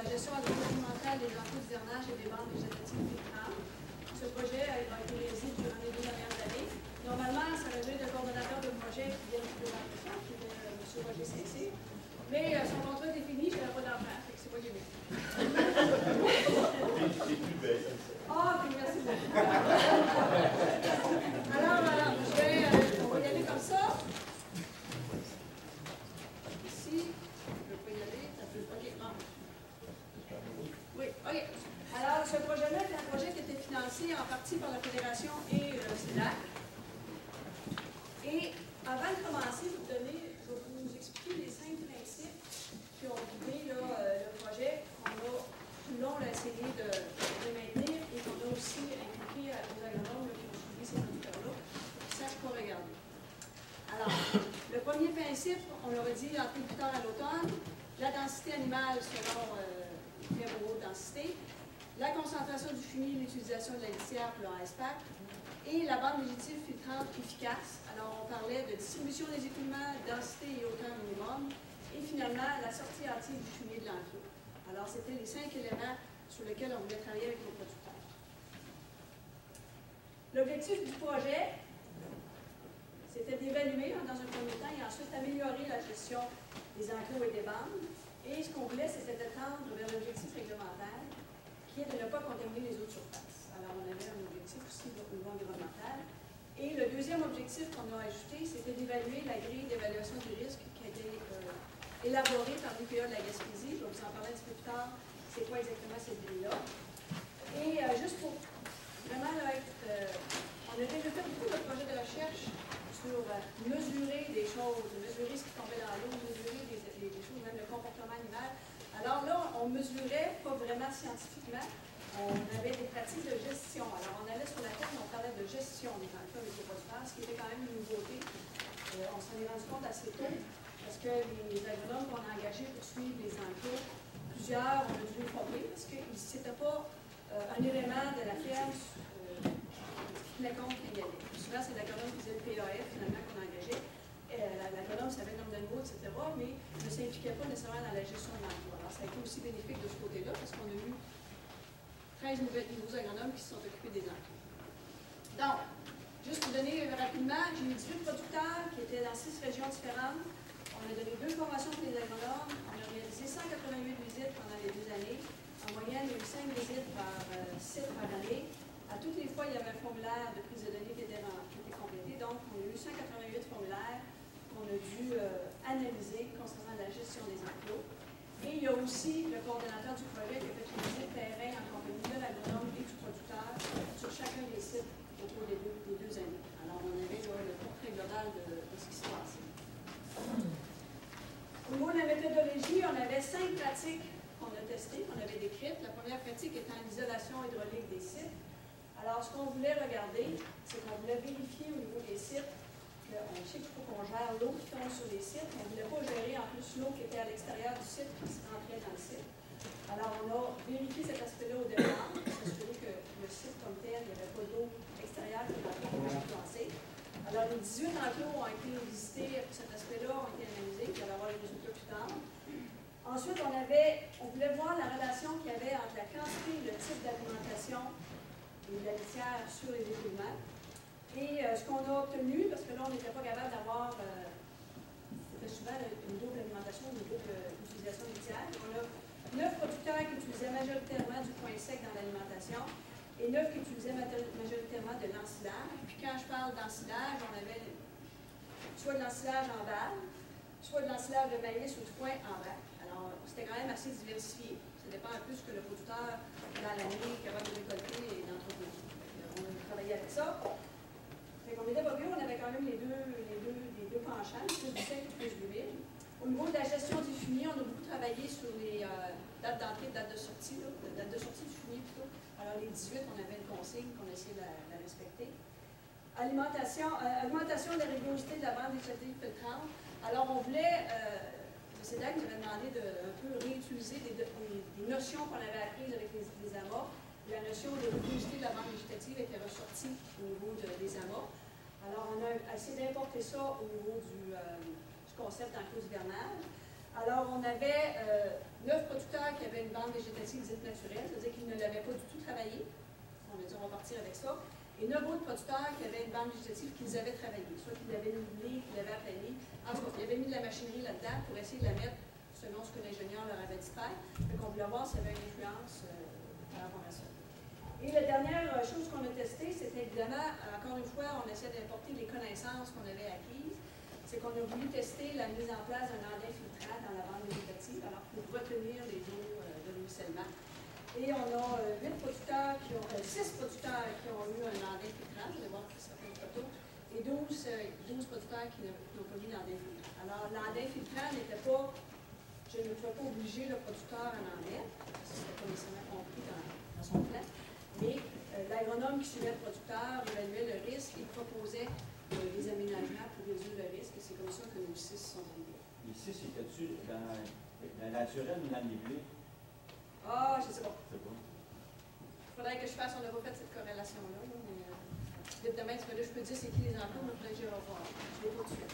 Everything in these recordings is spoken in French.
gestion agroalimentale des enclos d'hivernage et des bandes végétatives filtrantes. Ce projet a été réalisé durant les 2 dernières années. Normalement, ça aurait dû être le coordonnateur de projet qui vient de présenter ça, qui est M. Roger Saint-Cyr. Mais son contrat est fini, je n'avais pas d'enfant, fait que c'est pas lui. Ah, puis merci beaucoup. Alors, on va y aller comme ça. Ici, je peux y aller. OK, non. Oui, OK. Alors, ce projet-là est un projet qui a été financé en partie par la Fédération et CEDAC. Et avant de commencer, je vais vous expliquer les 5 principes qui ont guidé le projet. Tout le long, on a essayé de maintenir et qu'on a aussi impliqué aux agronomes qui ont suivi ces producteurs-là, qui ne sachent pas regarder. Alors, le premier principe, on l'aurait dit un peu plus tard à l'automne, la densité animale selon très haute densité, la concentration du fumier et l'utilisation de la litière pour le SPAC, et la bande végétative filtrante efficace. Alors, on parlait de distribution des écoulements, densité et hauteur minimum, et finalement, la sortie hâtive du fumier de l'enclos. Alors, c'était les 5 éléments sur lesquels on voulait travailler avec nos producteurs. L'objectif du projet, c'était d'évaluer dans un premier temps et ensuite améliorer la gestion des enclos et des bandes. Et ce qu'on voulait, c'était de tendre vers l'objectif réglementaire, qui est de ne pas contaminer les autres surfaces. Alors, on avait un objectif aussi au niveau environnemental. Et le deuxième objectif qu'on a ajouté, c'était d'évaluer la grille d'évaluation du risque qui a été élaborée par l'UPA de la Gaspésie. Je vais vous en parler un petit peu plus tard, c'est quoi exactement cette grille-là. Et juste pour vraiment on a déjà fait beaucoup de projets de recherche sur mesurer des choses, mesurer ce qui tombait dans l'eau, mesurer des choses, même le comportement animal. Alors là, on mesurait pas vraiment scientifiquement, on avait des pratiques de gestion. Alors on allait sur la ferme, on parlait de gestion des enclos avec les producteurs, ce qui était quand même une nouveauté. On s'en est rendu compte assez tôt, parce que les agronomes qu'on a engagés pour suivre les enclos, plusieurs, on a dû les former, parce que ce n'était pas un élément de la ferme qui tenait compte qu'il y avait. Souvent, c'est l'agronome qui faisait le PAF, finalement, qu'on a engagé. L'agronome savait le nombre d'animaux, etc., mais ne s'impliquait pas nécessairement dans la gestion de l'emploi. Alors, ça a été aussi bénéfique de ce côté-là, parce qu'on a eu 13 nouveaux agronomes qui se sont occupés des enclos. Donc, juste pour donner rapidement, j'ai eu 18 producteurs qui étaient dans 6 régions différentes. On a donné 2 formations pour les agronomes. On a réalisé 188 visites pendant les 2 années. En moyenne, il y a eu 5 visites par site par année. À toutes les fois, il y avait un formulaire de prise de données qui était complété. Donc, on a eu 188 formulaires qu'on a dû analyser concernant la gestion des enclos. Et il y a aussi le coordonnateur du projet qui a fait une visite terrain en compagnie de l'agronome et du producteur sur chacun des sites au cours des deux années. Alors, on avait le portrait global de ce qui se passait. Au niveau de la méthodologie, on avait 5 pratiques qu'on a testées, qu'on avait décrites. La première pratique étant l'isolation hydraulique des sites. Alors, ce qu'on voulait regarder, c'est qu'on voulait vérifier au niveau des sites qu'on sait qu'il faut qu'on gère l'eau qui tombe sur les sites. On ne voulait pas gérer en plus l'eau qui était à l'extérieur du site qui rentrait dans le site. Alors, on a vérifié cet aspect-là au départ, pour s'assurer que le site comme tel, il n'y avait pas d'eau extérieure qui rentrait pour influencer. Alors, les 18 enclos ont été visités pour cet aspect-là, ont été analysés, puis on va voir les résultats plus tard. Ensuite, on voulait voir la relation qu'il y avait entre la quantité et le type d'alimentation et la litière sur les écoulements. Et ce qu'on a obtenu, parce que là, on n'était pas capable d'avoir, c'était souvent une double alimentation, une double utilisation litière. On a 9 producteurs qui utilisaient majoritairement du point sec dans l'alimentation et 9 qui utilisaient majoritairement de l'ensilage. Puis quand je parle d'ensilage, on avait soit de l'ensilage en balle, soit de l'ensilage de maïs ou de foin en bac. Alors, c'était quand même assez diversifié. Ça dépend un peu de ce que le producteur, dans l'année, est capable de récolter et d'entretenir. On a travaillé avec ça. On n'était pas vieux, on avait quand même les deux penchants, plus du sec et plus du humide. Au niveau de la gestion du fumier, on a beaucoup travaillé sur les dates d'entrée, dates de sortie, date de sortie du fumier plutôt. Alors les 18, on avait une consigne qu'on essayait de la respecter. Augmentation de la rigorosité de la bande végétative filtrante. Alors on voulait, le CEDAC nous avait demandé de un peu réutiliser des notions qu'on avait apprises avec les amas. La notion de rigorosité de la bande végétative était ressortie au niveau des amas. Alors, on a essayé d'importer ça au niveau du concept d'enclos d'hivernage. Alors, on avait 9 producteurs qui avaient une bande végétative dite naturelle, c'est-à-dire qu'ils ne l'avaient pas du tout travaillée. On a dit, on va partir avec ça. Et 9 autres producteurs qui avaient une bande végétative qu'ils avaient travaillée, soit qu'ils l'avaient nivelée, qu'ils l'avaient aplanée. En tout cas, ils avaient mis de la machinerie là-dedans pour essayer de la mettre selon ce que l'ingénieur leur avait dit faire. Donc, on voulait voir s'il y avait une influence par rapport à ça. Et la dernière chose qu'on a testée, c'était évidemment, encore une fois, on essayait d'importer les connaissances qu'on avait acquises. C'est qu'on a voulu tester la mise en place d'un andin filtrant dans la bande végétative, alors pour retenir les eaux de ruissellement. Et on a 6 producteurs qui ont eu un andin filtrant, vous allez voir certaines photos, et 12 producteurs qui n'ont pas mis d'andin filtrant. Alors, l'andin filtrant n'était pas, je ne pouvais pas obliger le producteur à en mettre, parce que c'était pas nécessairement compris dans son plan, mais l'agronome qui suivait le producteur évaluait le risque et proposait des aménagements pour réduire le risque, et c'est comme ça que nos 6 sont arrivés. Les 6, étaient-tu dans la naturelle ou dans l'hybride? Ah, je ne sais pas. C'est bon. Il faudrait que je fasse, on n'a pas fait cette corrélation-là, mais vite demain, parce que là, je peux dire c'est qui les enclos, mais il faudrait que j'y revoie. Je ne l'ai pas tout de suite.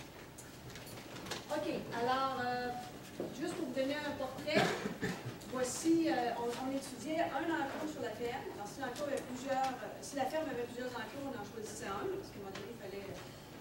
OK, alors, juste pour vous donner un portrait, voici, on étudiait un enclos sur la ferme. Alors, si la ferme avait plusieurs enclos, on en choisissait un, parce qu'à un moment donné, il fallait.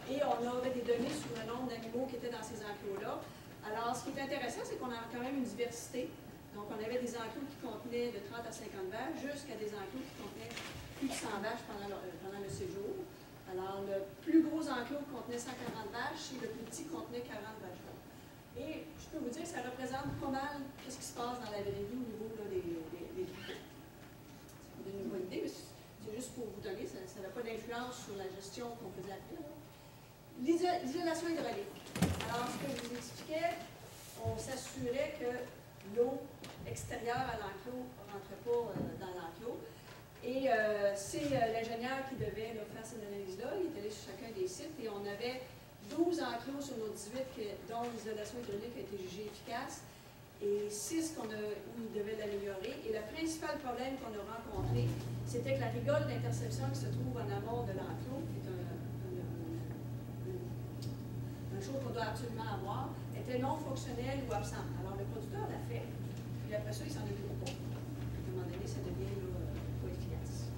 Et on avait des données sur le nombre d'animaux qui étaient dans ces enclos-là. Alors, ce qui est intéressant, c'est qu'on a quand même une diversité. Donc, on avait des enclos qui contenaient de 30 à 50 vaches, jusqu'à des enclos qui contenaient plus de 100 vaches pendant le séjour. Alors, le plus gros enclos contenait 140 vaches et le plus petit contenait 40 vaches. Et je peux vous dire que ça représente pas mal ce qui se passe dans la vallée au niveau là, des troupeaux. Ça vous donne une bonne idée, mais c'est juste pour vous donner, ça n'a pas d'influence sur la gestion qu'on faisait après. L'isolation hydraulique. Alors, ce que je vous expliquais, on s'assurait que l'eau extérieure à l'enclos ne rentrait pas dans l'enclos. Et c'est l'ingénieur qui devait faire cette analyse-là. Il est allé sur chacun des sites et on avait 12 enclos sur nos 18 dont l'isolation hydraulique a été jugée efficace et 6 où il devait l'améliorer. Et le principal problème qu'on a rencontré, c'était que la rigole d'interception qui se trouve en amont de l'enclos, qui est une chose qu'on doit absolument avoir, était non fonctionnelle ou absente. Alors le producteur l'a fait, puis après ça, il s'en occupe pas. À un moment donné, ça devient pas efficace.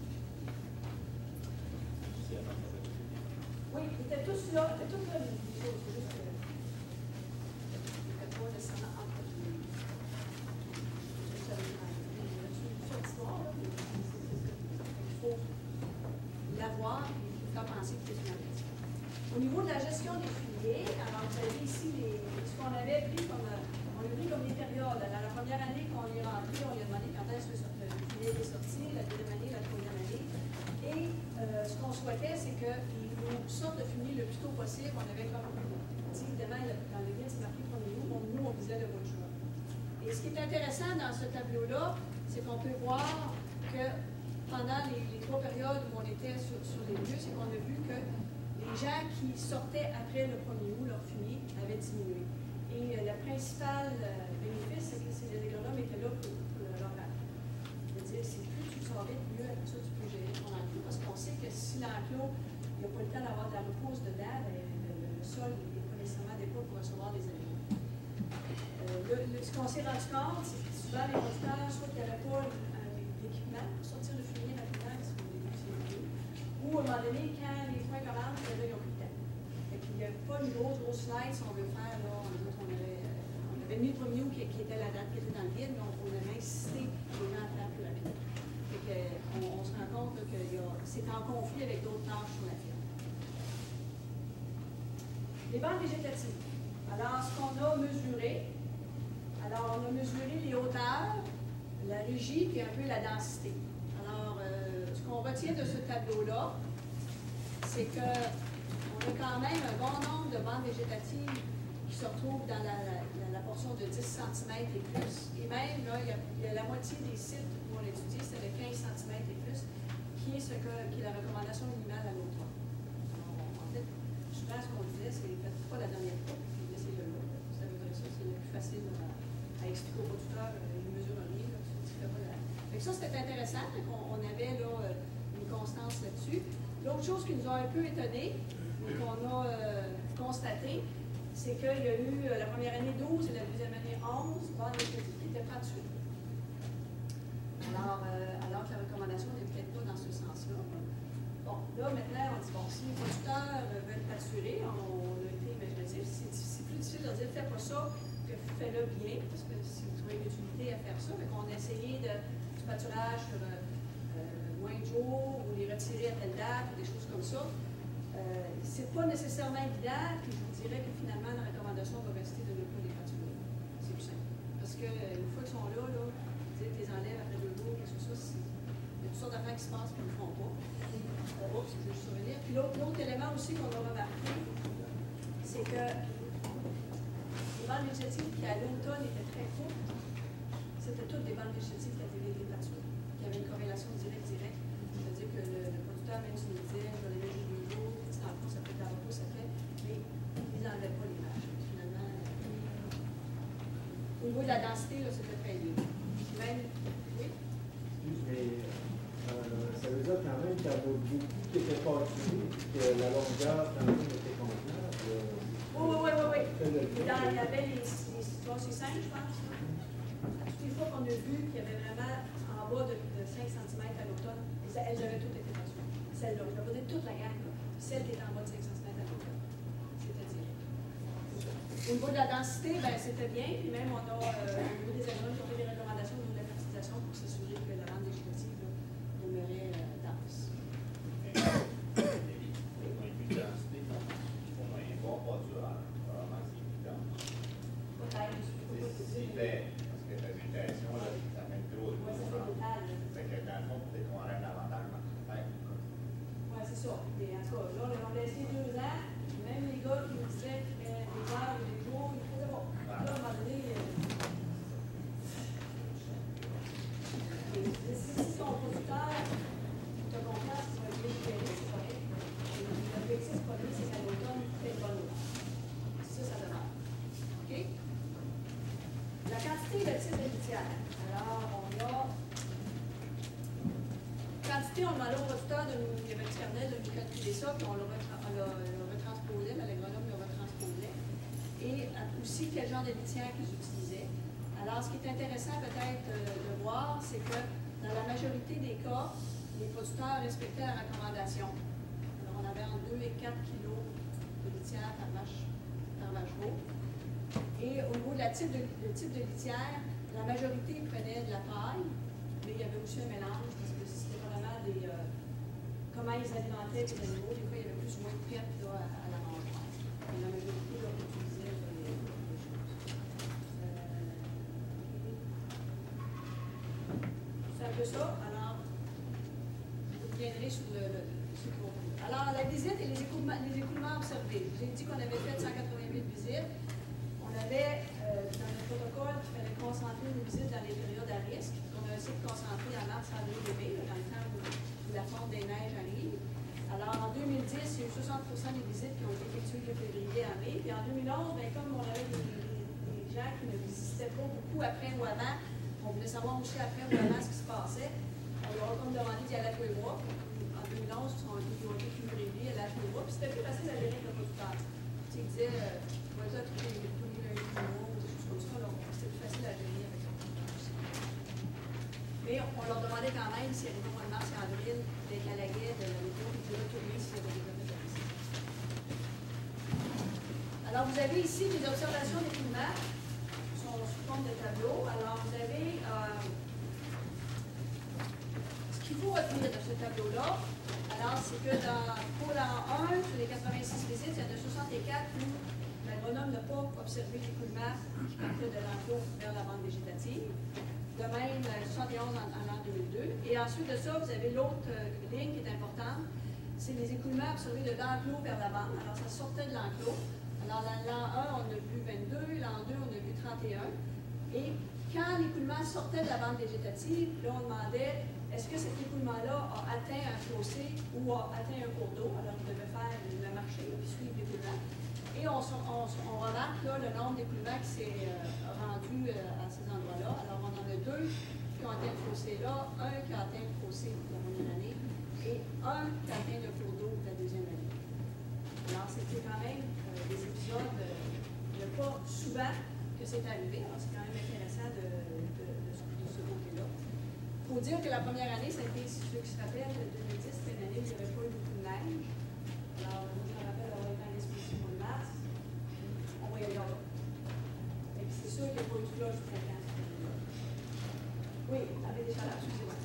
Oui, ils étaient tous là, les choses, c'est juste que ils n'étaient pas nécessairement entretenus. C'est une sorte d'histoire, là, mais il faut l'avoir et faire penser que c'est une question. Au niveau de la gestion des filiers, alors vous avez ici ce qu'on avait pris comme, on a pris comme des périodes. Alors, la première année qu'on est rentré, on lui a demandé quand est-ce que le filier est sorti, la deuxième année, la troisième année. Et ce qu'on souhaitait, c'est qu'ils nous sortent le fumier le plus tôt possible. On avait comme, évidemment, dans le guide, c'est marqué 1er août, nous, on visait le mois de juin. Et ce qui est intéressant dans ce tableau-là, c'est qu'on peut voir que pendant les 3 périodes où on était sur les lieux, c'est qu'on a vu que les gens qui sortaient après le 1er août, leur fumier avait diminué. Et le principal bénéfice, c'est que les agronomes étaient là pour leur apprendre. C'est-à-dire, c'est plus tu sors vite, mieux après ça, tu peux gérer ton enclos. Parce qu'on sait que si l'enclos, il n'y a pas le temps d'avoir de la repose dedans, le sol n'est pas nécessairement adéquat pour recevoir des aliments. Ce qu'on s'est rendu compte, c'est que souvent, les producteurs, soit qu'il n'y avait pas d'équipement pour sortir le fumier rapidement, parce qu'au début, c'est mieux, ou à un moment donné, quand les foins commencent, ils n'ont plus de temps. Et puis, il n'y a pas une grosse slide si on veut faire, là, on avait mis le 1er août qui était la date qui était dans le guide, mais on avait insisté les gens à faire plus rapidement. On se rend compte que c'est en conflit avec d'autres tâches sur la ferme. Les bandes végétatives. Alors, ce qu'on a mesuré, on a mesuré les hauteurs, la régie, puis un peu la densité. Alors, ce qu'on retient de ce tableau-là, c'est qu'on a quand même un bon nombre de bandes végétatives qui se retrouvent dans la portion de 10 cm et plus. Et même, là, il y a la moitié des sites où on l'étudie, c'est de 15 cm et plus, qui est la recommandation minimale à l'automne. En fait, souvent, ce qu'on disait, c'est faites pas la dernière fois, puis laissez-le là. Ça veut dire ça, c'est le plus facile à expliquer aux producteurs, ils mesurent rien, là, tu fais pas la... Fait que ça, c'était intéressant, on avait là, une constance là-dessus. L'autre chose qui nous a un peu étonnés, et qu'on a constaté, c'est qu'il y a eu la première année 12 et la deuxième année 11 bandes végétatives qui n'étaient pas tuées. Alors que la recommandation n'est peut-être pas dans ce sens-là. Bon, là, maintenant, on dit, bon, si les producteurs veulent pâturer, on a été imaginatif. C'est plus difficile de dire, fais pas ça, que fais-le bien, parce que si vous trouvez une utilité à faire ça, mais qu'on a essayé du pâturage sur moins de jours, ou les retirer à telle date, ou des choses comme ça. C'est pas nécessairement évident, puis je vous dirais que finalement, la recommandation va rester de ne pas les pâturer. C'est plus simple. Parce qu'une fois qu'ils sont là, tu les enlèves après 2 jours, qu'est-ce que ça, il y a toutes sortes d'affaires qui se passent qu'ils ne font pas. Oups, je vais juste revenir. Puis l'autre élément aussi qu'on a remarqué, c'est que les bandes végétatives qui à l'automne étaient très courtes, c'était toutes des bandes végétatives qui avaient des pâtures, qui avaient une corrélation directe. C'est-à-dire que le producteur, même si nous disait, je vais les mettre 2 jours, dans le fond, ça fait de la repos, ça fait, mais ils n'enlevaient pas les vaches. Finalement, au niveau de la densité, là, c'était très bien. Même, oui? Excuse, mais ça veut dire quand même qu'il y a beaucoup qui n'étaient pas tués, que la longueur quand même était convenable. Oui. Il y avait les 5, je pense. Toutes les fois qu'on a vu qu'il y avait vraiment en bas de 5 cm à l'automne, elles avaient toutes été pâturées. Celle-là, je vais pas dire toute la gamme, celle qui est en bas de 5 cm à l'automne. C'est-à-dire. Au niveau de la densité, ben, c'était bien, puis même on a, au niveau des agronomes, qui ont fait des recommandations au niveau de la fertilisation pour s'assurer que la bande végétative demeurait dense. On demandait au producteur de nous, il y avait un carnet de nous calculer ça, puis on le retransposait, l'agronome le retransposait, et aussi quel genre de litière qu'ils utilisaient. Alors, ce qui est intéressant peut-être de voir, c'est que dans la majorité des cas, les producteurs respectaient la recommandation. Alors, on avait entre 2 et 4 kilos de litière par vache-veau. Et au niveau de type de litière, la majorité prenait de la paille, mais il y avait aussi un mélange, parce que c'était vraiment comment ils alimentaient les animaux. Des fois, il y avait plus ou moins de pertes à la mangeoire. Et la majorité utilisait les choses. C'est un peu ça. Alors, vous reviendrez sur ce qu'on veut. Alors, la visite et les écoulements observés. Je vous ai dit qu'on avait fait 188 visites. On avait, dans le protocole, qu'il fallait concentrer nos visites dans les périodes à risque. On a essayé de concentrer en mars, avril et mai, dans le temps où la fonte des neiges arrive. Alors, en 2010, il y a eu 60% des visites qui ont été effectuées de février à mai. Puis en 2011, bien, comme on avait des gens qui ne visitaient pas beaucoup après ou avant, on voulait savoir aussi après ou avant ce qui se passait. On leur a comme demandé d'y aller à tous les mois. En 2011, ils ont été plus réguliers, aller à tous les mois. Puis c'était plus facile à gérer avec le producteur. Ils disaient, tu vois ça tous les lundis du mois, ou des choses comme ça. C'était plus facile à gérer avec le producteur aussi. Mais on leur demandait quand même, si arrivé au mois de mars et avril, d'être à la guet de la météo et de retourner s'il y avait des domaines de risque. Alors, vous avez ici des observations des climats, qui sont sous forme de tableau. Alors, vous avez ce qu'il faut retenir de ce tableau-là. Alors, c'est que pour l'an 1, sur les 86 visites, il y en a 64 où l'agronome n'a pas observé l'écoulement qui partait de l'enclos vers la bande végétative. De même, 71 en l'an 2002. Et ensuite de ça, vous avez l'autre ligne qui est importante, c'est les écoulements observés de l'enclos vers la bande. Alors, ça sortait de l'enclos. Alors, dans l'an 1, on a vu 22, l'an 2, on a vu 31. Et quand l'écoulement sortait de la bande végétative, là, on demandait, est-ce que cet écoulement-là a atteint un fossé ou a atteint un cours d'eau? Alors, on devait faire le marché puis suivre l'écoulement. Et on remarque là, le nombre d'écoulements qui s'est rendu à ces endroits-là. Alors, on en a 2 qui ont atteint le fossé là, un qui a atteint le fossé la première année et un qui a atteint le cours d'eau la deuxième année. Alors, c'était quand même des épisodes Il n'y a pas souvent que c'est arrivé, alors c'est quand même intéressant de ce côté-là. Il faut dire que la première année, ça a été, ceux qui se rappellent, 2010, c'était une année où il n'y avait pas eu beaucoup de neige. Alors, moi, je me rappelle avoir été en Gaspésie au mois de mars, on voyait le gars. C'est sûr qu'il n'y a pas eu de cloche du printemps. Oui, avec des chaleurs, excusez-moi.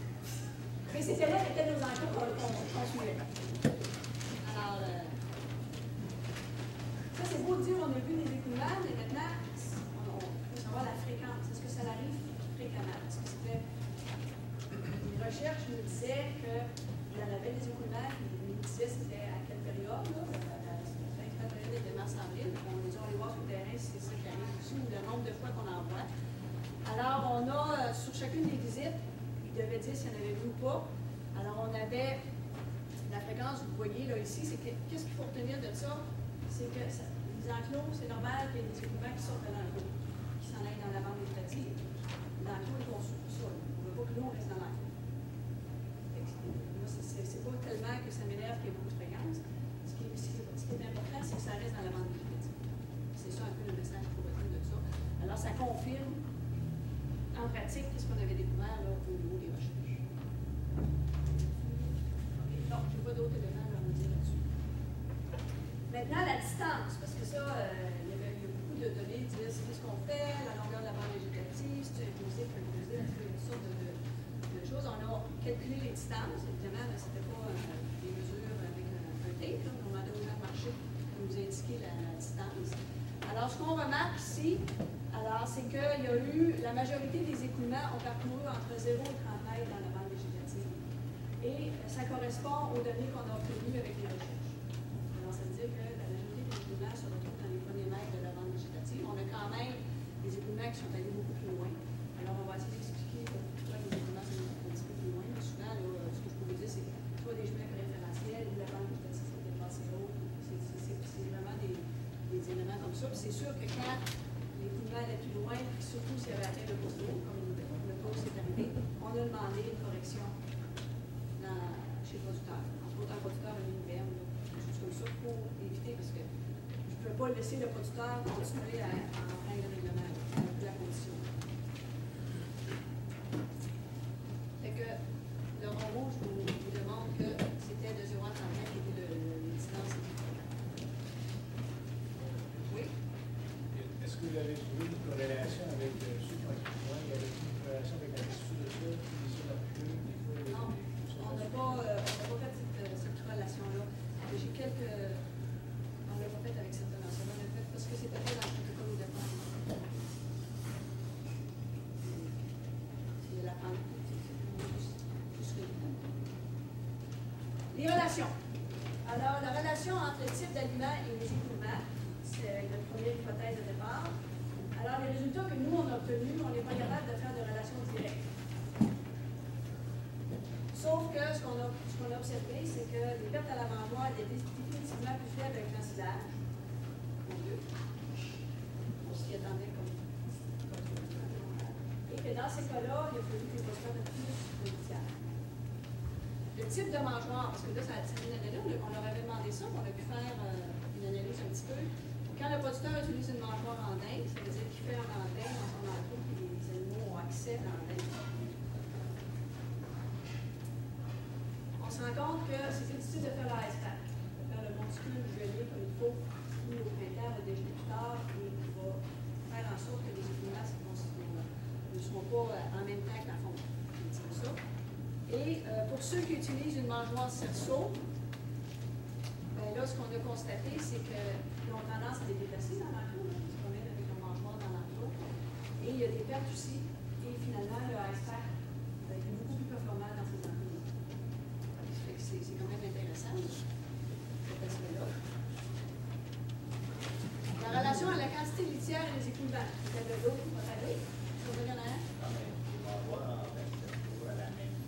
Mais c'était là qu'étaient nos enclos qu'on suivait. Alors, ça c'est beau de dire, on a vu des écoulements, mais maintenant, il faut savoir la fréquence. Est-ce que ça arrive fréquemment? Parce que c'était. Les recherches nous disaient qu'il y en avait des écoulements, puis ils nous disaient c'était à quelle période, là, la période était mars-avril. On les a allés voir sur le terrain si c'est ça qui arrive aussi, ou le nombre de fois qu'on en voit. Alors, on a, sur chacune des visites, il devait dire s'il y en avait vu ou pas. Alors, on avait la fréquence, vous voyez là ici, c'est qu'est-ce qu'il faut retenir de ça? C'est que les enclos, c'est normal qu'il y ait des équipements qui sortent de l'enclos, qui s'en aillent dans la bande végétative. L'enclos est conçu pour ça. On ne veut pas que l'eau reste dans l'enclos. Moi, c'est pas tellement que ça m'énerve qu'il y ait beaucoup de fréquences. Ce qui est important, c'est que ça reste dans la bande végétative. C'est ça un peu le message qu'il faut retenir de ça. Alors, ça confirme en pratique ce qu'on avait découvert là, au niveau des recherches. Okay. Non, je n'ai pas d'autres éléments à vous dire là-dessus. Maintenant, la distance, parce que ça, il y a beaucoup de données qui disent qu'est-ce qu'on fait, la longueur de la bande végétative, c'est inclusif, toutes sortes de choses. On a calculé les distances, évidemment, mais ce n'était pas des mesures avec un tape. Là. On demandait aux gens de marcher pour nous indiquer la distance. Alors, ce qu'on remarque ici, c'est qu'il y a eu, la majorité des écoulements ont parcouru entre 0 et 30 mètres dans la bande végétative. Et ça correspond aux données qu'on a obtenues avec les recherches. Alors, ça veut dire que la majorité des écoulements se retrouvent dans les premiers mètres de la bande végétative. On a quand même des écoulements qui sont allés beaucoup plus loin. Alors, on va essayer d'expliquer pourquoi les écoulements sont allés un petit peu plus loin. Mais souvent, là, ce que je peux vous dire, c'est soit des jumelles préférentielles ou la bande végétative s'est dépassée haut. C'est vraiment des éléments comme ça. Puis c'est sûr que quand aller plus loin, puis surtout s'il y avait atteint le poteau, comme le poteau s'est arrivé, on a demandé une correction chez le producteur. Entre autres, un producteur a mis une verme, des choses comme ça, pour éviter, parce que je ne peux pas laisser le producteur continuer à enfreindre le règlement, la condition. Fait que le rond rouge vous demande que c'était de 0 à 30 mètres qui était les distances. Oui? Est-ce que vous avez trouvé une corrélation avec ceux qui ont été plus loin? Il y avait une corrélation avec la texture de sol, des sols argileux, des fois, il y a des on n'a pas fait cette corrélation-là. J'ai quelques. On ne l'a pas fait avec cette dimension-là, on l'a fait parce que c'était pas dans le protocole au départ. C'est la pente. Les relations. Alors, la relation entre le type d'aliment et les écoulements, c'est notre première hypothèse de départ. Alors, les résultats que nous, on a obtenus, on n'est pas capable de faire de relation directe. Sauf que ce qu'on a observé, c'est que les pertes à l'avant-mois étaient définitivement plus faibles avec l'ensilage. Mon Dieu. On s'y attendait comme et que dans ces cas-là, il a fallu des postures de plus judiciaires. Le type de mangeoire, parce que là, c'est une année-là, on leur avait demandé ça, on a pu faire une analyse un petit peu. Quand le producteur utilise une mangeoire en dinde, ça veut dire qu'il fait un andin dans son enclos et les animaux ont accès à l'andin. On se rend compte que c'est difficile de faire l'ice pack, de faire le monticule gelé comme il faut, ou au printemps, va dégeler plus tard et il va faire en sorte que les écoulements ne seront pas en même temps que la fonte. C'est ça. Et pour ceux qui utilisent une mangeoire cerceau, ben là, ce qu'on a constaté, c'est qu'ils ont tendance à les déplacer dans l'enclos, ils se promènent avec leur mangeoire dans l'enclos. Et il y a des pertes aussi. Et finalement, le ice pack est beaucoup plus performant dans ces enclos. C'est quand même intéressant, cet aspect-là. La relation à la quantité litière et les écoulements. Vous avez d'autres qui vont aller? Est-ce que vous en a un?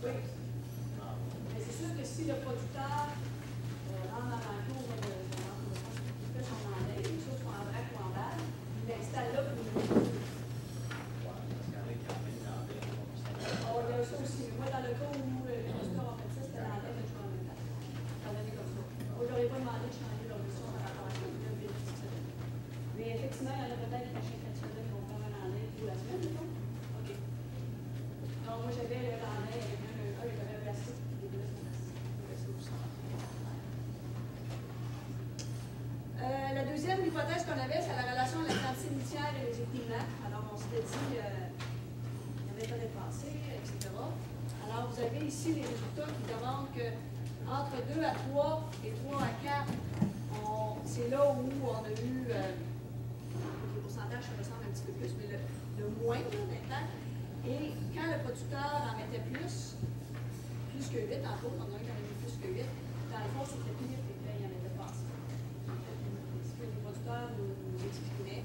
Oui. Mais c'est sûr que si le producteur rentre dans l'enclos, il fait son andin, les choses sont en vrac ou en balle, il l'installe là pour nous. Oh, il y a ça aussi. Moi, dans le cas où le producteur a fait ça, c'était l'andin de jouer en même temps. Ça donnait comme ça. Moi, je n'aurais pas demandé de changer leur mission par rapport à ça. Mais effectivement, il y en a hypothèse qu'on avait, c'est la relation entre la quantité litière et les écoulements. Alors, on s'était dit, il y avait pas d'être passé, etc. Alors, vous avez ici les résultats qui demandent que entre 2 à 3 et 3 à 4, c'est là où on a eu, les pourcentages se ressemblent un petit peu plus, mais le moins d'impact. Et quand le producteur en mettait plus que 8, en gros, on a un qui en a mis plus que 8, dans le fond, c'était pire et là, il en mettait pas assez. Ce que les producteurs nous exprimaient,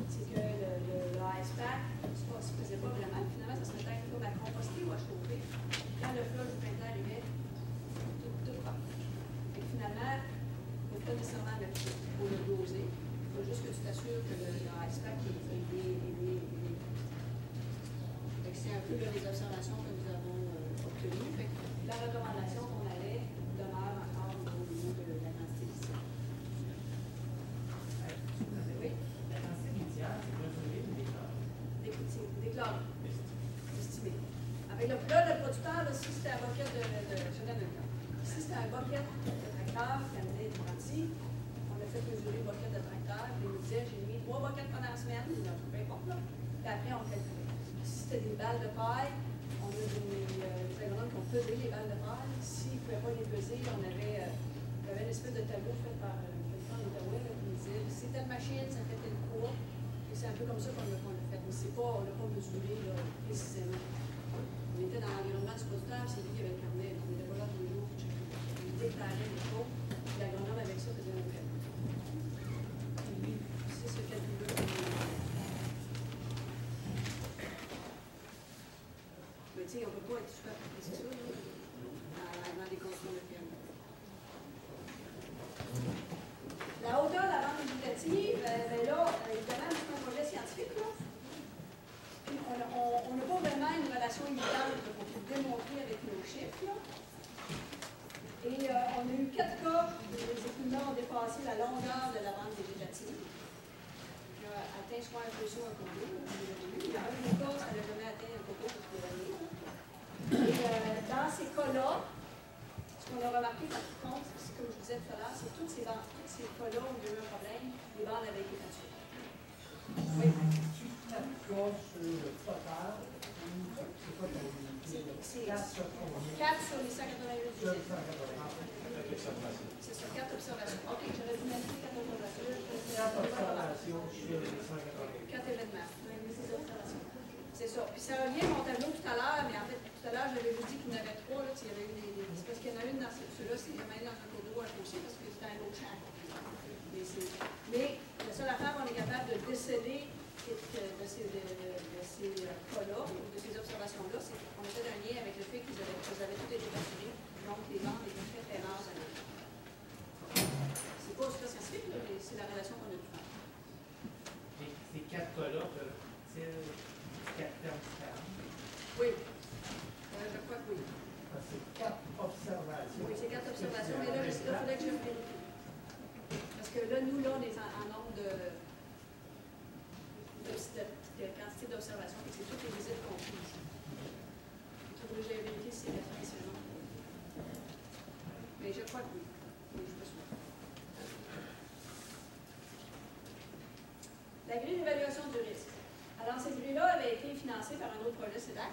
c'est que le ice-pack ne se faisait pas vraiment. Finalement, ça se mettait comme à composter ou à chauffer. Quand le flot du printemps arrivait, tout part. Et finalement, il ne faut pas nécessairement le doser. Il faut juste que tu t'assures que le ice-pack est c'est un peu les observations que nous avons obtenues. La recommandation qu'on avait demeure encore au niveau de la quantité litière. Oui? La quantité litière, c'est mesuré ou déclaré? Déclaré. Estimé. Avec là, le producteur, là, si c'était un bucket je donne un cas. Si c'était un bucket de tracteur qui amenait 36, on a fait mesurer le bucket de tracteur, puis il nous disait, j'ai mis 3 buckets pendant la semaine, peu importe là, puis après on calculait. Si c'était des balles de paille, on a des agronomes qui ont pesé les balles de paille. S'ils ne pouvaient pas les peser, il y avait une espèce de tableau fait par quelqu'un en Outaouais qui nous disait c'est telle machine, ça fait tel poids. Et c'est un peu comme ça qu'on l'a fait. Mais on n'a pas mesuré là, précisément. On était dans l'environnement du producteur, c'est lui qui avait le carnet. On n'était pas là tous les jours pour checker. Il déclarait les choses. L'agronome avec ça faisait un calcul. C'est ce calcul-là. Mais tu sais, on ne peut pas être super précis ça, avant des conditions de ferme. La hauteur de la bande végétative, ben là, évidemment, c'est un projet scientifique, là. Puis on n'a pas vraiment une relation évidente qu'on peut démontrer avec nos chiffres, là. Et on a eu 4 cas où les écoulements ont dépassé la longueur de la bande végétative. Qui a atteint soit un coco, un condo. Il y a un des cas, ça n'a jamais atteint un coco parce qu'il y avait. Et dans ces cas-là, ce qu'on a remarqué par contre, c'est comme je vous disais tout à l'heure, c'est tous ces cas-là où il y a eu un problème, les bandes avaient été battues. Oui. Tu t'appuies sur le total ou c'est quoi ton unité? 4 sur combien? 4 sur les 188 visites. C'est ça, 4 observations. OK, j'aurais dû mettre 4 observations. 4 observations sur les 188. 4 événements. C'est ça. Puis ça revient à mon tableau tout à l'heure, mais en fait, tout à l'heure, j'avais vous dit qu'il y en avait 3. Là, il y avait eu c'est parce qu'il y en a une dans ceux-là, c'est même dans un cours d'eau à pousser parce que c'était un autre champ. Mais la seule affaire, on est capable de déceler de ces cas-là, de ces observations-là, c'est qu'on a fait un lien avec le fait qu'ils avaient tout été assurés, donc les bandes étaient très très rares à l'année. C'est pas super scientifique, mais c'est la relation qu'on a pu faire. Ces 4 cas-là peuvent-ils 4 termes différents? Oui. Je crois que oui. C'est 4 observations. Oui, c'est 4 observations, mais là, il faudrait que je vérifie. Parce que là, nous, là, on est en nombre de quantité d'observations, et c'est toutes les visites comprises. Il faudrait que j'aille vérifier si c'est référentiellement. Mais je crois que oui. Mais je ne suis pas sûre. La grille d'évaluation du risque. Alors, cette grille-là avait été financée par un autre projet CEDAC.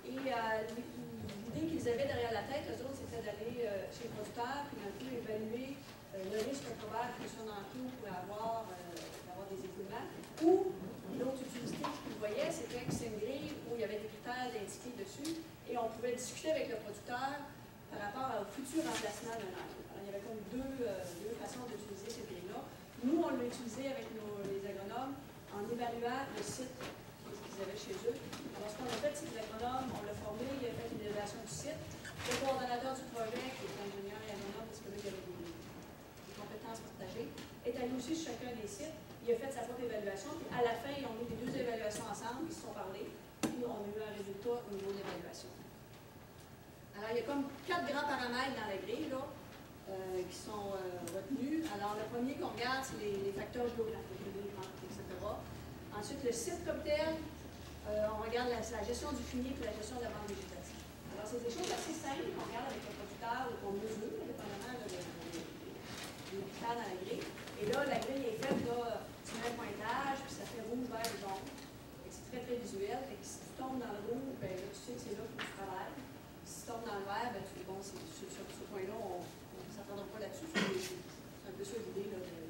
Et l'idée qu'ils avaient derrière la tête, eux autres, c'était d'aller chez le producteur puis un peu évaluer le risque probable que son enclos pourrait avoir d'avoir des écoulements. Ou l'autre utilité qu'ils voyaient, c'était que c'est une grille où il y avait des critères indiqués dessus et on pouvait discuter avec le producteur par rapport au futur remplacement d'un enclos. Alors, il y avait comme deux façons d'utiliser cette grille-là. Nous, on l'a utilisé avec les agronomes en évaluant le site qu'ils avaient chez eux. Alors, ce qu'on a fait, c'est que l'agronome, on l'a formé, il a fait une évaluation du site. Le coordonnateur du projet, qui est ingénieur et agronome, parce que là, il y avait des compétences partagées, est allé aussi sur chacun des sites. Il a fait sa propre évaluation. Puis à la fin, ils ont mis les 2 évaluations ensemble, ils se sont parlé. Puis on a eu un résultat au niveau de l'évaluation. Alors, il y a comme 4 grands paramètres dans la grille, là, qui sont retenus. Alors, le premier qu'on regarde, c'est les facteurs géographiques, les ventes, etc. Ensuite, le site comme tel, on regarde la gestion du fumier et la gestion de la bande végétative. Alors, c'est des choses assez simples qu'on regarde avec le producteur ou qu'on mesure, dépendamment des critères dans la grille. Et Et là, la grille est faite, là, tu mets un pointage, puis ça fait rouge, vert et jaune. C'est très, très visuel. Fait que si tu tombes dans le rouge, ben, là, tu sais que c'est là que tu travailles. Si tu tombes dans le vert, ben, tu dis, bon, sur ce point-là, on ne s'attendra pas là-dessus. C'est un peu ça l'idée de la grille.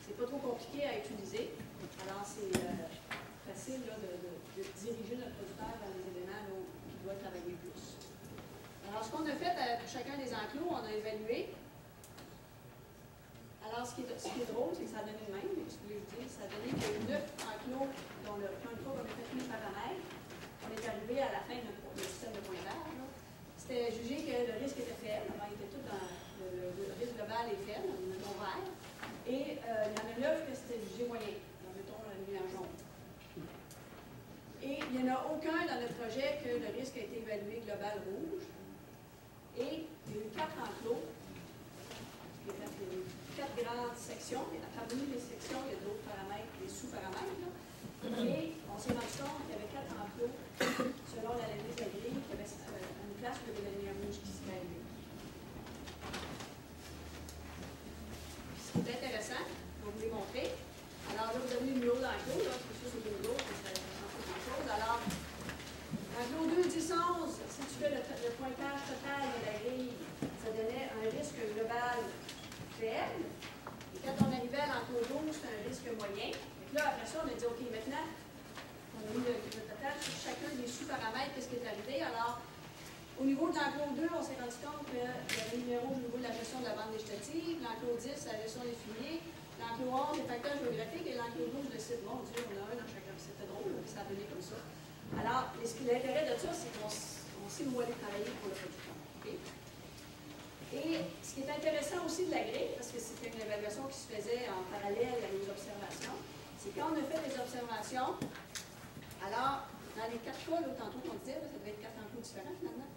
C'est pas trop compliqué à utiliser. Alors, c'est facile là, de diriger notre producteur vers les éléments là, où il doit travailler plus. Alors, ce qu'on a fait pour chacun des enclos, on a évalué. Alors, ce qui est drôle, c'est que ça a donné le même, mais ce que je vous dis, ça a donné que 9 enclos dont le plan de cours on a fait tous les paramètres. On est arrivé à la fin de notre système de pointage. C'était jugé que le risque était faible. Alors, il était tout dans le risque global est faible, mettons vert. Et il y en a 9 que c'était jugé moyen. Alors, mettons la lumière jaune. Et il n'y en a aucun dans notre projet que le risque a été évalué global rouge. Et il y a eu 4 enclos. Il y a eu 4 grandes sections. Et parmi les sections, il y a d'autres paramètres, des sous-paramètres. Et on s'est rendu compte qu'il y avait 4 enclos, selon l'analyse de la grille, qu'il y avait une place où il y avait la lumière rouge qui serait allumée. Ce qui est intéressant, je vais vous les montrer. Alors là, vous avez le numéro d'enclos, là, parce que ça, c'est le numéro, ça ne change pas grand-chose. Alors, enclos 2, 10, 11, si tu fais le pointage total de la grille, ça donnait un risque global faible. Et quand on arrivait à l'enclos 12, c'était un risque moyen. Et là, après ça, on a dit, OK, maintenant, on a mis le total sur chacun des sous-paramètres, qu'est-ce qui est arrivé. Alors, au niveau de l'enclos 2, on s'est rendu compte qu'il y avait le numéro au niveau de la gestion de la bande végétative, l'enclos 10, la gestion des fumiers, l'enclos 11, les facteurs géographiques, et l'enclos 12, le site. Mon Dieu, on a un dans chacun. C'était drôle, ça a donné comme ça. Alors, l'intérêt de ça, c'est qu'on sait où aller travailler pour le producteur. Okay? Et ce qui est intéressant aussi de la grille, parce que c'était une évaluation qui se faisait en parallèle à nos observations, c'est quand on a fait des observations, alors, dans les 4 cas, là, tantôt qu'on disait, ça devait être 4 enclos différents finalement,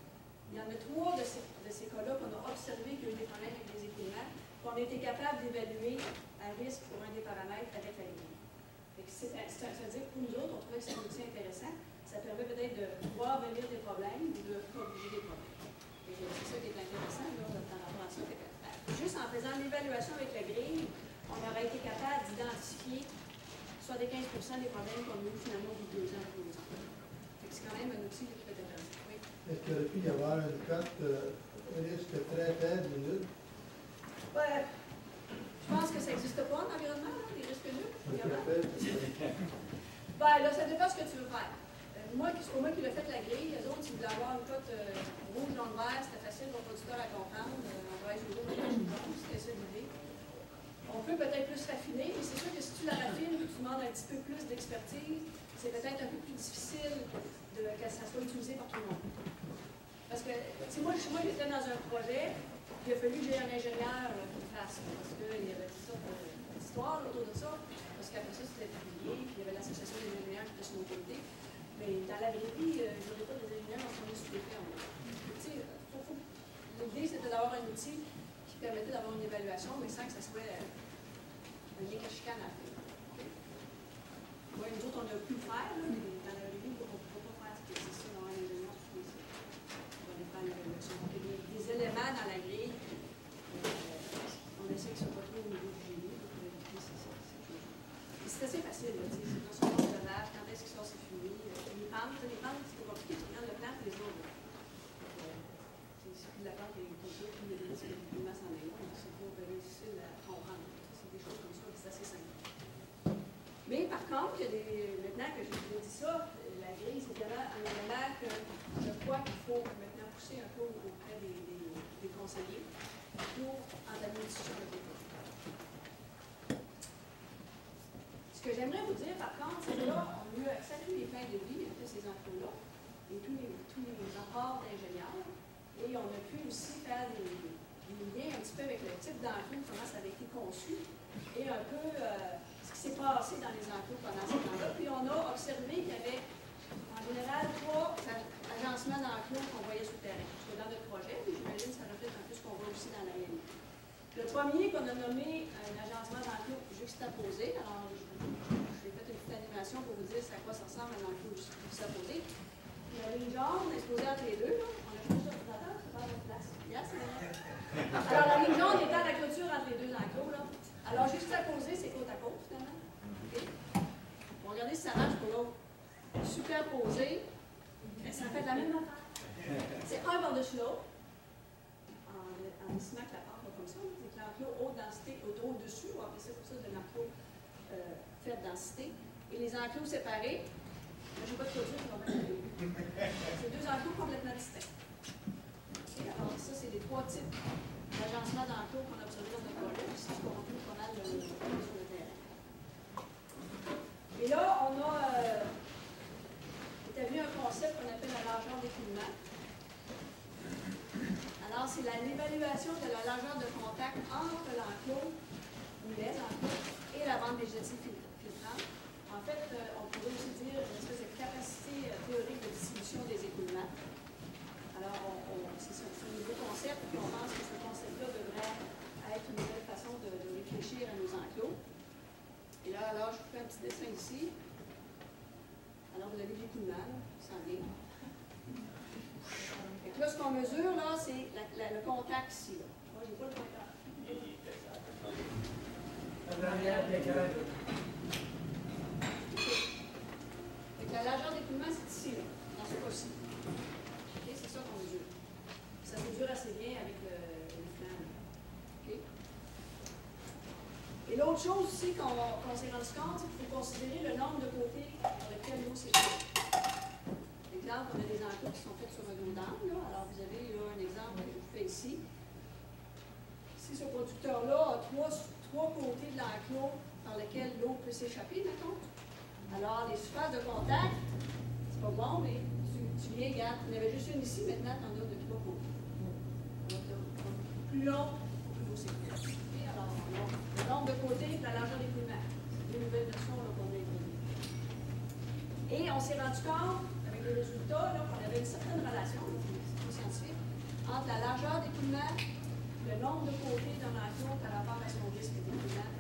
il y en a 3 de ces cas-là qu'on a observé qu'il y a eu des problèmes avec les écoulements, qu'on a été capable d'évaluer un risque pour un des paramètres avec la grille. C'est-à-dire que pour nous autres, on trouvait que c'est un outil intéressant. Ça permet peut-être de voir venir des problèmes ou de corriger des problèmes. C'est ça qui est intéressant là, par rapport à ça. Juste en faisant l'évaluation avec la grille, on aurait été capable d'identifier soit des 15% des problèmes qu'on a eu finalement au bout de 2 ans ou 2 ans. C'est quand même un outil qui peut être intéressant. Oui. Est-ce qu'il aurait pu y avoir une cote risque très faible ou nul? Ouais. Je pense que ça n'existe pas en environnement, là, les risques nuls. Ben là, ça dépend de ce que tu veux faire. C'est moi qui l'ai fait la grille. Les autres, ils voulaient avoir une cote rouge, jaune, vert, c'était facile pour le producteur à comprendre. On va jouer au rouge, c'était ça l'idée. On peut peut-être plus raffiner, mais c'est sûr que si tu la raffines et que tu demandes un petit peu plus d'expertise, c'est peut-être un peu plus difficile que ça soit utilisé par tout le monde. Parce que, moi j'étais dans un projet, il a fallu que j'ai un ingénieur qui le fasse, parce qu'il y avait toute sorte d'histoire autour de ça, parce qu'après ça, c'était publié, puis il y avait l'association des ingénieurs qui était sur nos côtés. Mais dans la vraie vie, je n'aurais pas des ingénieurs en train de stupéfier. L'idée, c'était d'avoir un outil qui permettait d'avoir une évaluation, mais sans que ça soit un lien chicane à faire. Moi, nous autres, on a pu le faire, là, mais dans la vraie vie, on ne peut pas faire ce que c'est ça dans un ingénieur. On va aller faire l'évaluation. Donc, il y a des éléments dans la grille, on essaie que ce soit pas trop au niveau du génie pour vérifier ces choses. C'est assez facile, là, c'est dans son monde de lave, quand est-ce qu'ils sont ces fumiers. Les pentes, c'est pas compliqué, tu regardes le plan, tu les autres. C'est plus la pente qui est comme ça, puis il y a des risques de masse en élan, c'est pas very difficile à comprendre. C'est des choses comme ça, c'est assez simple. Mais par contre, maintenant que je vous ai dit ça, la grille, c'est vraiment un élément que je crois qu'il faut maintenant pousser un peu auprès des conseillers pour entamer une discussion avec les producteurs. Ce que j'aimerais vous dire, par contre, c'est que là, on a eu accès à tous les fins de vie de ces enclos-là et tous les rapports d'ingénieurs. Et on a pu aussi faire des liens un petit peu avec le type d'enclos, comment ça avait été conçu, et un peu ce qui s'est passé dans les enclos pendant ce temps-là. Puis on a observé qu'il y avait en général 3 agencements d'enclos qu'on voyait sur le terrain. Parce que dans notre projet, j'imagine que ça reflète un peu ce qu'on voit aussi dans la réalité. Le premier qu'on a nommé un agencement d'enclos juxtaposé, alors j'ai fait une petite animation pour vous dire à quoi ça ressemble un enclos juxtaposé. La ligne jaune exposée entre les deux, là. On a juste l'ordinateur, ça va à votre place. Yes, alors, la ligne jaune étant la clôture entre les deux enclos, la même affaire. C'est un par-dessus l'autre. En estimant que la pente va comme ça, c'est que l'enclos haute densité au-dessus, on va appeler ça pour ça de l'enclos faible densité. Et les enclos séparés, je ne vais pas trop dire, c'est deux enclos complètement distincts. Okay, alors ça, c'est les trois types d'agencement d'enclos qu'on a observé dans notre projet, puis c'est ce qu'on retrouve pas mal sur le terrain. Et là, on a établi un concept qu'on appelle la largeur d'écoulement. Alors, c'est l'évaluation de la largeur de contact entre l'enclos, ou les enclos, et la bande végétative filtrante. En fait, on pourrait aussi dire une espèce de capacité théorique de distribution des écoulements. Alors, c'est un nouveau concept, puis on pense que ce concept-là devrait être une nouvelle façon de réfléchir à nos enclos. Et là, alors, je vous fais un petit dessin ici. Alors, vous avez l'écoulement, ça en vient. Là, ce qu'on mesure, là, c'est le contact ici. Là. Moi, je n'ai pas le contact. La largeur d'écoulement, c'est ici, là, dans ce cas-ci. Okay, c'est ça qu'on mesure. Ça mesure assez bien avec le flanc. Okay. Et l'autre chose aussi qu'on s'est rendu compte, c'est qu'il faut considérer le nombre de côtés dans lesquels l'eau s'écoule. Exemple, on a des enclos qui sont faits sur un dos d'angle. Alors, vous avez là, un exemple que je vous fais ici. Si ce producteur-là a trois côtés de l'enclos par lesquels l'eau peut s'échapper, mettons. Alors, les surfaces de contact, c'est pas bon, mais tu viens, regarde, il y en avait juste une ici, maintenant, tu en as de trois côtés. Plus long, plus l'eau s'écoule. Okay, alors, le nombre de côtés et la largeur d'écoulement. C'est deux nouvelles versions qu'on a introduites. Et on s'est rendu compte, avec les résultats, qu'on avait une certaine relation, scientifique, entre la largeur d'écoulement, le nombre de côtés d'un enclos par rapport à son risque d'écoulement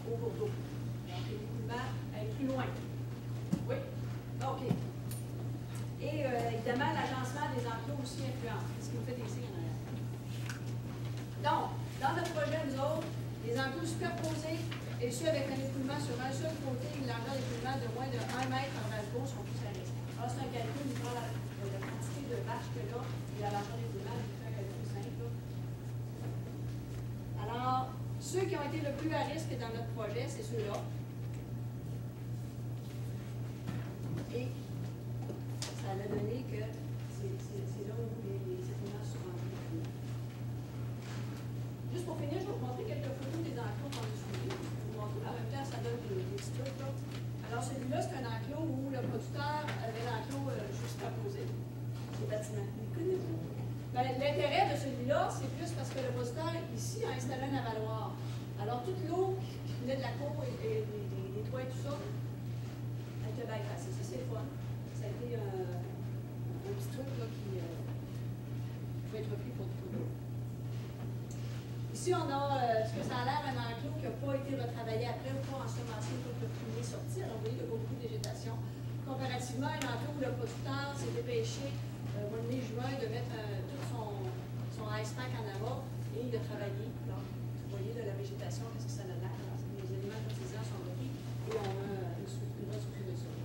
au cours d'eau. Donc, l'écoulement est plus loin. Oui? OK. Et évidemment, l'agencement des enclos aussi influence. Ce qui nous fait des signes en arrière. Donc, dans notre projet, nous autres, les enclos superposés et ceux avec un écoulement sur un seul côté et une largeur d'écoulement de moins de 1 mètre en valgo sont tous à risque. Alors, c'est un calcul, il prend la quantité de vaches que là et la largeur d'écoulement, il fait un calcul simple. Alors, ceux qui ont été le plus à risque dans notre projet, c'est ceux-là. Et ça a donné que c'est là où les écoulements sont rentrés. Juste pour finir, je vais vous montrer quelques photos des enclos qu'on a suivis. En même temps, ça donne des petits trucs. Là. Alors, celui-là, c'est un enclos où le producteur avait l'enclos juste à poser. Les bâtiments. L'intérêt de celui-là, c'est plus parce que le producteur, ici, a installé un avaloir. Alors, toute l'eau qui venait de la cour et des toits et tout ça, elle était bypassée. Ça, c'est le fun. Ça a été un petit truc là, qui peut être repris pour tout l'eau. Ici, on a ce que ça a l'air un enclos qui n'a pas été retravaillé après ou pas ensemencé pour le premier sorti. Alors, vous voyez, il y a beaucoup de végétation. Comparativement à un enclos où le producteur s'est dépêché au mois de mai-juin de mettre tout son ice pack en avant et il a travaillé. Donc, vous voyez de la végétation, qu'est-ce que ça a l'air. Les éléments fertilisants sont repris et on a une bonne structure de sol.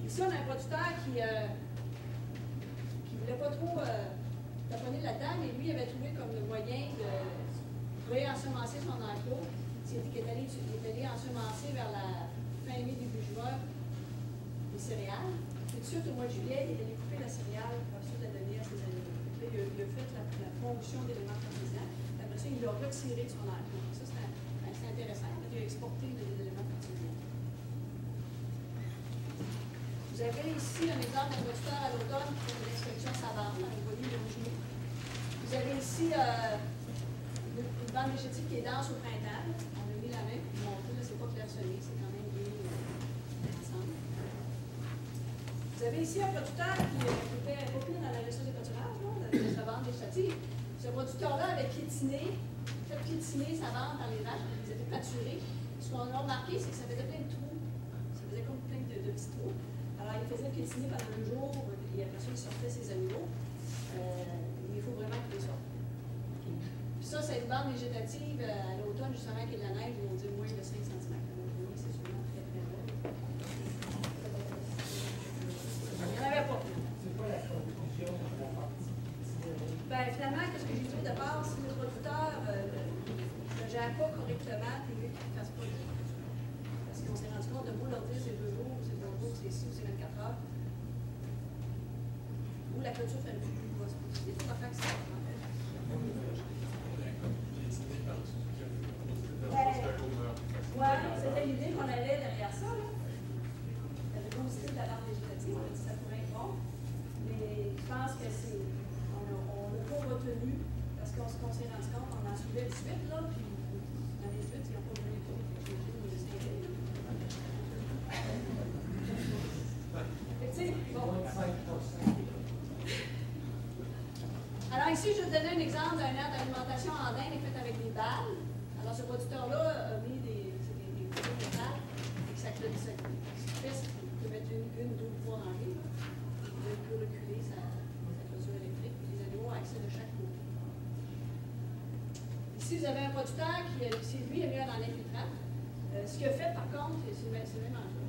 Ici, on a un producteur qui ne voulait pas trop taponner là-dedans, mais lui avait trouvé comme le moyen de réensemencer son enclos. Il est allé ensemencer vers la fin mai, début juin les céréales. Puis tout de suite, au mois de juillet, il est allé couper la céréale pour ensuite la donner à ses animaux. Il a fait la fonction d'éléments fertilisants. Après ça, il l'a retiré de son enclos. Ça, c'est intéressant. Il a exporté des éléments fertilisants. Vous avez ici un exemple d'un producteur à l'automne qui fait de l'inspection savane. Vous voyez le genou. Vous avez ici une bande végétative qui est dense au printemps. On a mis la main pour vous montrer. C'est pas clairsemé, c'est quand même bien ensemble. Vous avez ici un producteur qui était beaucoup dans la gestion des pâturages, sa bande végétative. Ce producteur-là avait fait piétiner sa bande dans les vaches, il les avait pâturées. Ce qu'on a remarqué, c'est que ça faisait plein de trous. Ça faisait comme plein de petits trous. Alors, il faisait piétiner pendant 2 jours, et après ça, il sortait ses animaux. Il faut vraiment qu'il les sorte. Puis ça, c'est une bande végétative à l'automne, justement, avec de la neige, ils vont dire moins de 5 cm. Donc, c'est sûrement très, très bon. Il n'y en avait pas. C'est pas la gèrent pas correctement, puis mieux qu'ils ne fassent pas. Parce qu'on s'est rendu compte de beau leur dire c'est 2 jours, c'est 3 jours, c'est 6 ou c'est 24 heures. Ou la clôture fait le plus basse. Il y a tout à faire que ça. Ouais, c'était l'idée qu'on allait derrière ça. Là. La vétusté de la barre végétative, on a dit que ça pourrait être bon. Mais je pense que c'est. On l'a pas retenu parce qu'on s'est rendu compte, on en suivait 18, là, puis dans les 18, ils n'ont pas voulu tout. Alors ici, je vais vous donner un exemple d'une aire d'alimentation en dinde faite avec des balles. Alors ce producteur-là a mis des couteaux de métal et ça fait, ce qu'il fait, c'est qu'il peut mettre une ou 2 fois dans l'île. Il peut reculer sa clôture électrique et les animaux ont accès de chaque côté. Ici, vous avez un producteur qui, lui, a mis un infiltrant. Ce qu'il a fait, par contre, c'est même en jeu.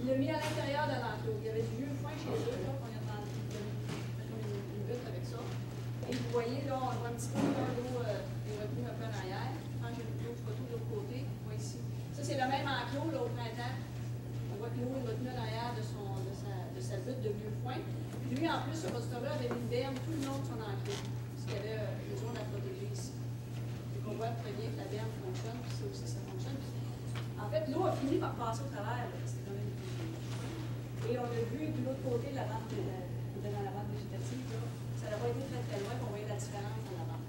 Il l'a mis à l'intérieur de l'enclos. Il y avait du vieux foin chez eux, là, qu'on a tendu une butte avec ça. Et vous voyez, là, on voit un petit peu l'eau est retenue un peu en arrière. Quand j'ai une autre photo de l'autre côté, on voit ici. Ça, c'est le même enclos, là, au printemps. On voit que l'eau est retenue en arrière de sa butte de vieux foin. Puis lui, en plus, ce producteur-là avait mis une berme tout le long de son enclos, parce qu'il avait besoin de la protéger ici. Donc, on voit très bien que la berme fonctionne, puis ça aussi, ça fonctionne. En fait, l'eau a fini par passer au travers. C'était quand même. Et on a vu de l'autre côté la bande dans la bande végétative. Là, ça n'a pas été très très loin qu'on voyait la différence en avant.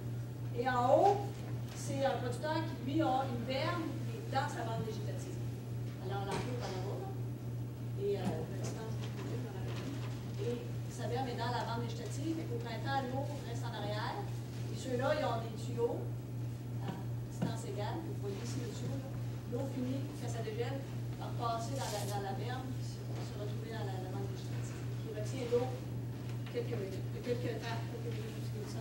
Et en haut, c'est un producteur qui, lui, a une berme dans sa bande végétative. Alors, l'enclos est en haut, là. Et la distance est plus dans la bande. Et sa berme est dans la bande végétative. Et qu'au printemps, l'eau reste en arrière. Et ceux-là, ils ont des tuyaux à distance égale. Vous voyez ici le tuyau, là. L'eau finit, quand ça dégèle, par passer dans la berme. Se retrouver dans la bande végétative, qui retient l'eau quelques temps, jusqu'à ça.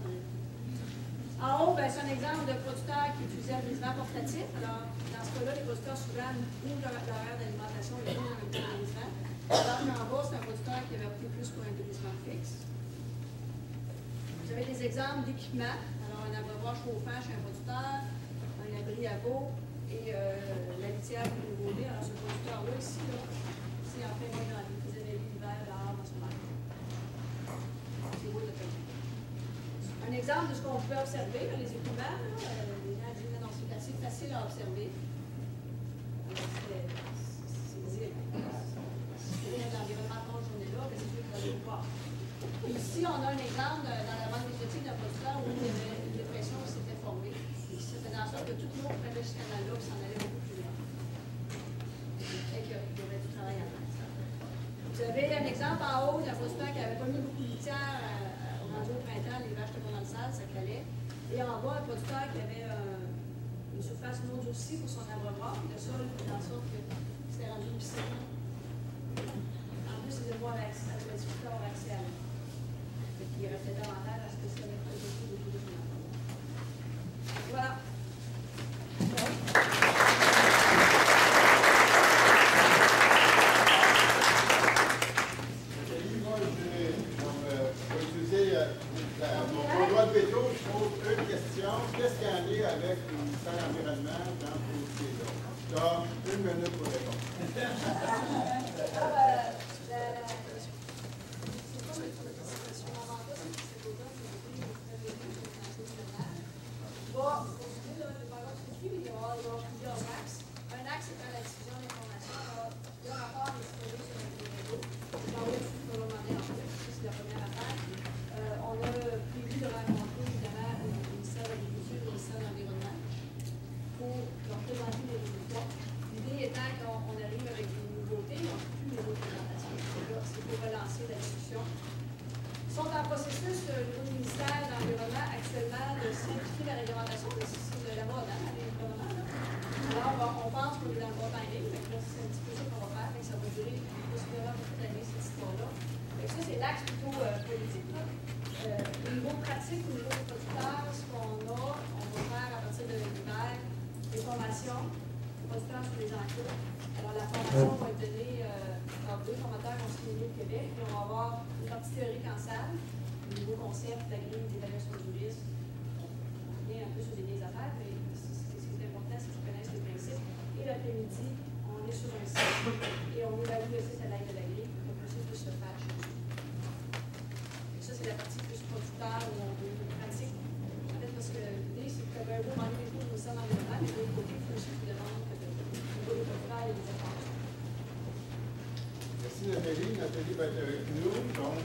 En haut, c'est un exemple de producteur qui utilisait un brisement portatif. Alors, dans ce cas-là, les producteurs souvent ouvrent leur aire d'alimentation et ouvrent un brisement. Alors qu'en bas, c'est un producteur qui avait opté plus pour un brisement fixe. Vous avez des exemples d'équipements. Alors, un abreuvoir chauffant chez un producteur, un abri à veau et la litière pour le nouveau-né. Alors, ce producteur-là, ici, là, c'est en fait moins dans les années l'hiver dehors dans son lac. C'est beau de faire. Un exemple de ce qu'on peut observer dans les équipements, les gens disent non, c'est assez facile à observer. C'est dire, si vous êtes dans l'environnement toute la journée là, c'est sûr que vous allez le voir. Et ici, on a un exemple dans la bande végétative d'un producteur où il y avait une dépression qui s'était formée. Et qui s'était dans la sorte que toute l'eau prenait ce canal-là et s'en allait beaucoup plus loin. Et qu'il y avait du travail à faire. Vous avez un exemple en haut d'un producteur qui n'avait pas mis beaucoup de litière rendu au printemps, les vaches étaient pas dans le sale, ça calait. Et en bas, un producteur qui avait une surface non durcie pour son abreuvoir, le sol faisait en sorte que c'était rendu piscine. En plus, il devait voir l'accès, la difficulté à avoir accès à l'eau. Il restait davantage à ce que ça avait fait beaucoup de tout. Voilà. Qu'est-ce qu'il y en a avec le ministère de l'Environnement dans ce dossier-là? Tu as 1 minute pour répondre. Un axe, c'est la diffusion d'informations. Le rapport est disponible sur notre réseau. Je vais vous demander en plus, c'est la première affaire. On a prévu de rencontrer évidemment le ministère de l'Agriculture et le ministère de l'Environnement pour leur présenter les résultats. L'idée étant qu'on arrive avec des nouveautés, on n'a plus les autres présentations. C'est pour relancer la discussion. Ils sont en processus, le ministère de l'Environnement actuellement, de simplifier la réglementation, mais c'est de la mode, hein, l'environnement. Alors, on pense qu'on est dans le bon timing, mais là, c'est un petit peu ça qu'on va faire, mais ça va durer possiblement beaucoup d'années, cette histoire-là. Ça, c'est l'axe plutôt politique. Au niveau pratique, au niveau des producteurs, ce qu'on a, on va faire à partir de l'hiver des formations aux producteurs sur les enclos. Alors, la formation va être donnée par 2 formateurs qui ont signé au Québec, puis on va avoir une partie théorique en salle, au niveau concept, la grille d'évaluation du risque, vient un peu sur des affaires, mais ce qui est important, c'est qu'ils connaissent les principes. Et l'après-midi, on est sur un site et on évalue le site à l'aide de la grille pour que le processus puisse se faire chez nous. Et ça, c'est la partie plus producteur où on veut pratique. En fait, parce que l'idée, c'est que ben, vous manquez des cours au sein d'environnement, mais de l'autre côté, il faut aussi qu'ils demandent que niveau des producteurs et des efforts. Merci Nathalie. Nathalie va être avec nous. Donc,